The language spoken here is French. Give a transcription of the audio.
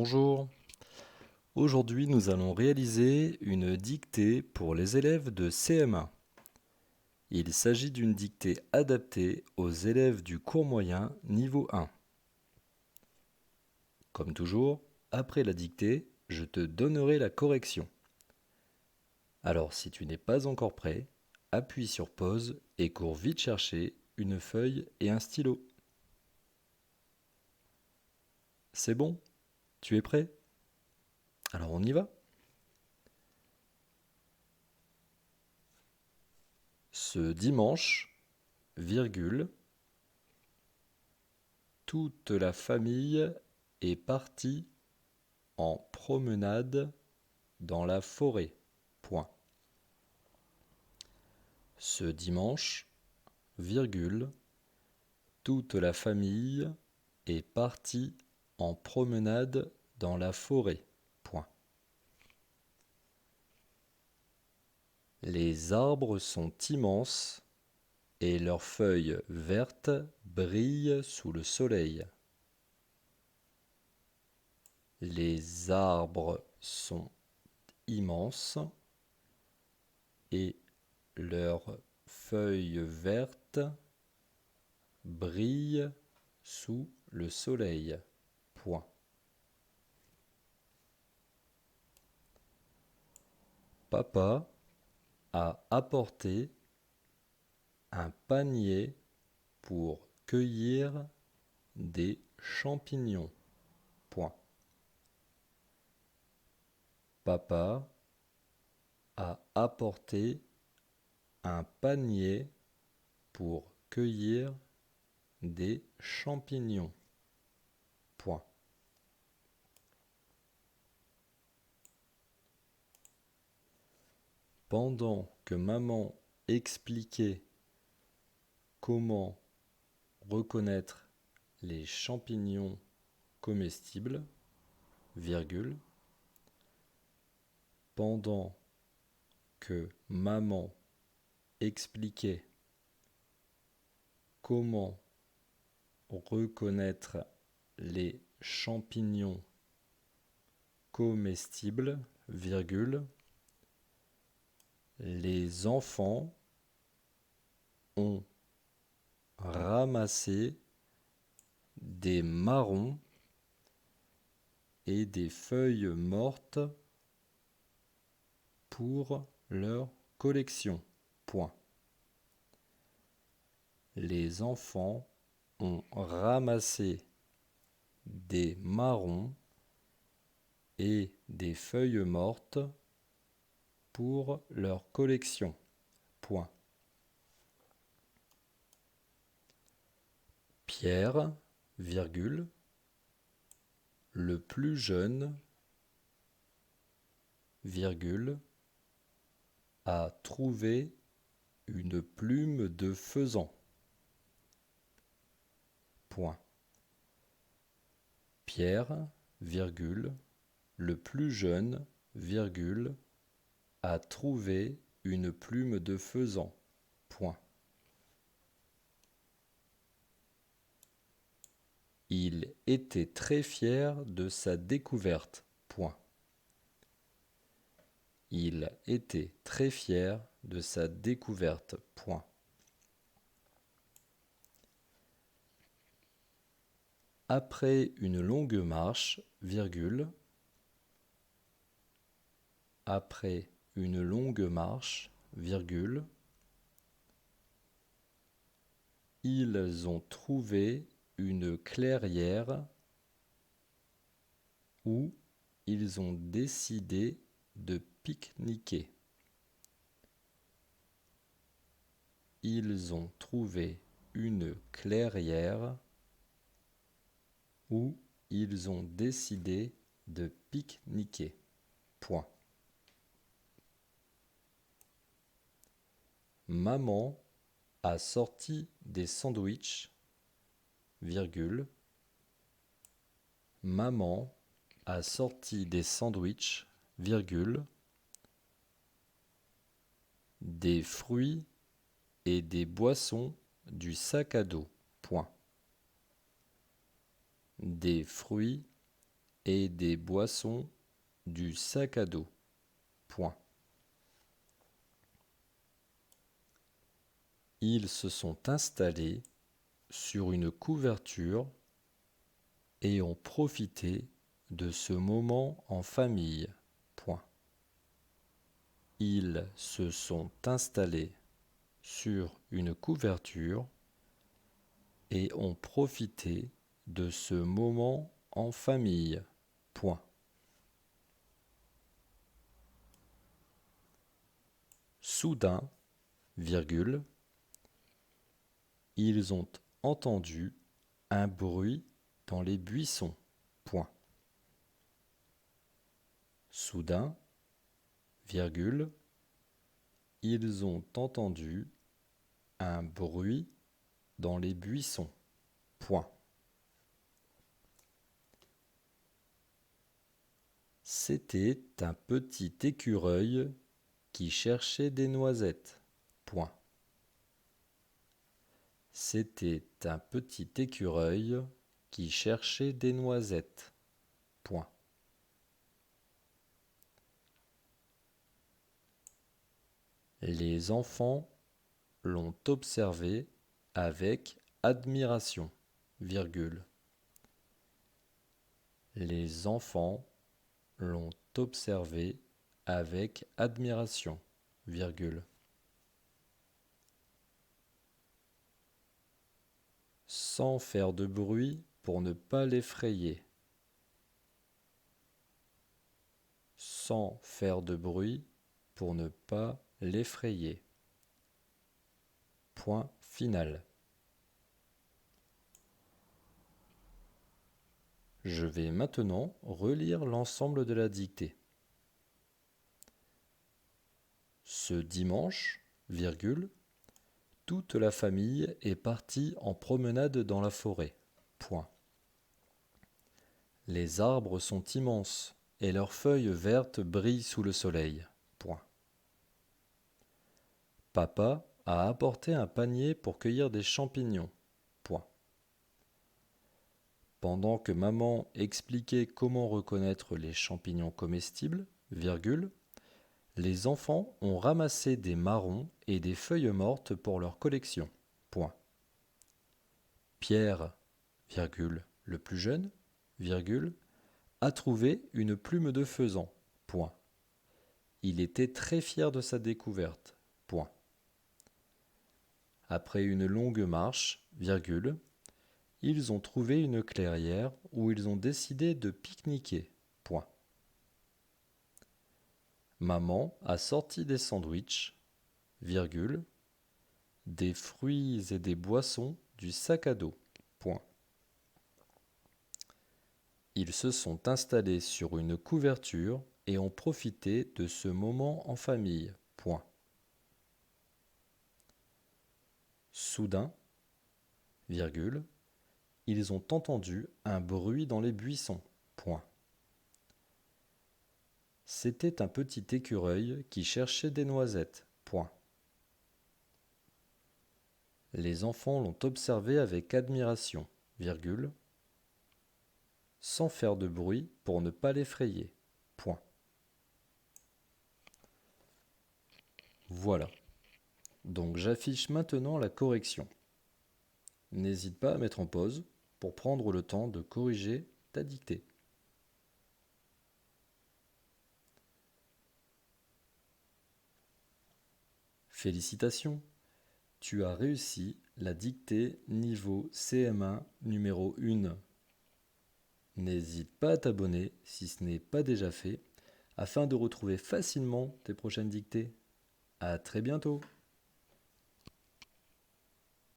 Bonjour. Aujourd'hui, nous allons réaliser une dictée pour les élèves de CM1. Il s'agit d'une dictée adaptée aux élèves du cours moyen niveau 1. Comme toujours, après la dictée, je te donnerai la correction. Alors, si tu n'es pas encore prêt, appuie sur pause et cours vite chercher une feuille et un stylo. C'est bon? Tu es prêt? Alors on y va? Ce dimanche, virgule, toute la famille est partie en promenade dans la forêt. Point. Ce dimanche, virgule, toute la famille est partie en promenade dans la forêt. Point. Les arbres sont immenses et leurs feuilles vertes brillent sous le soleil. Les arbres sont immenses et leurs feuilles vertes brillent sous le soleil. Point. Papa a apporté un panier pour cueillir des champignons. Point. Papa a apporté un panier pour cueillir des champignons. Point. Pendant que maman expliquait comment reconnaître les champignons comestibles, virgule, pendant que maman expliquait comment reconnaître les champignons comestibles, virgule, les enfants ont ramassé des marrons et des feuilles mortes pour leur collection. Point. Les enfants ont ramassé des marrons et des feuilles mortes pour leur collection. Point. Pierre, virgule, le plus jeune, virgule, a trouvé une plume de faisan. Point. Pierre, virgule, le plus jeune, virgule, a trouvé une plume de faisan. Point. Il était très fier de sa découverte. Point. Il était très fier de sa découverte. Point. Après une longue marche, virgule, après une longue marche, virgule, ils ont trouvé une clairière où ils ont décidé de pique-niquer. Ils ont trouvé une clairière où ils ont décidé de pique-niquer. Point. Maman a sorti des sandwichs, virgule. Maman a sorti des sandwichs, virgule, des fruits et des boissons du sac à dos. Point. Des fruits et des boissons du sac à dos. Point. Ils se sont installés sur une couverture et ont profité de ce moment en famille. Point. Ils se sont installés sur une couverture et ont profité de ce moment en famille. Point. Soudain, virgule, ils ont entendu un bruit dans les buissons. Point. Soudain, virgule, ils ont entendu un bruit dans les buissons. Point. C'était un petit écureuil qui cherchait des noisettes. Point. C'était un petit écureuil qui cherchait des noisettes. Point. Les enfants l'ont observé avec admiration, virgule. Les enfants l'ont observé avec admiration, virgule. Sans faire de bruit pour ne pas l'effrayer. Sans faire de bruit pour ne pas l'effrayer. Point final. Je vais maintenant relire l'ensemble de la dictée. Ce dimanche, virgule, toute la famille est partie en promenade dans la forêt. Point. Les arbres sont immenses et leurs feuilles vertes brillent sous le soleil. Point. Papa a apporté un panier pour cueillir des champignons. Point. Pendant que maman expliquait comment reconnaître les champignons comestibles, virgule, les enfants ont ramassé des marrons et des feuilles mortes pour leur collection. Point. Pierre, virgule, le plus jeune, virgule, a trouvé une plume de faisan. Point. Il était très fier de sa découverte. Point. Après une longue marche, virgule, ils ont trouvé une clairière où ils ont décidé de pique-niquer. Point. Maman a sorti des sandwichs, virgule, des fruits et des boissons du sac à dos. Point. Ils se sont installés sur une couverture et ont profité de ce moment en famille. Point. Soudain, virgule, ils ont entendu un bruit dans les buissons. Point. C'était un petit écureuil qui cherchait des noisettes. Point. Les enfants l'ont observé avec admiration, virgule, sans faire de bruit pour ne pas l'effrayer. Point. Voilà. Donc j'affiche maintenant la correction. N'hésite pas à mettre en pause pour prendre le temps de corriger ta dictée. Félicitations, tu as réussi la dictée niveau CM1 numéro 1. N'hésite pas à t'abonner si ce n'est pas déjà fait afin de retrouver facilement tes prochaines dictées. À très bientôt.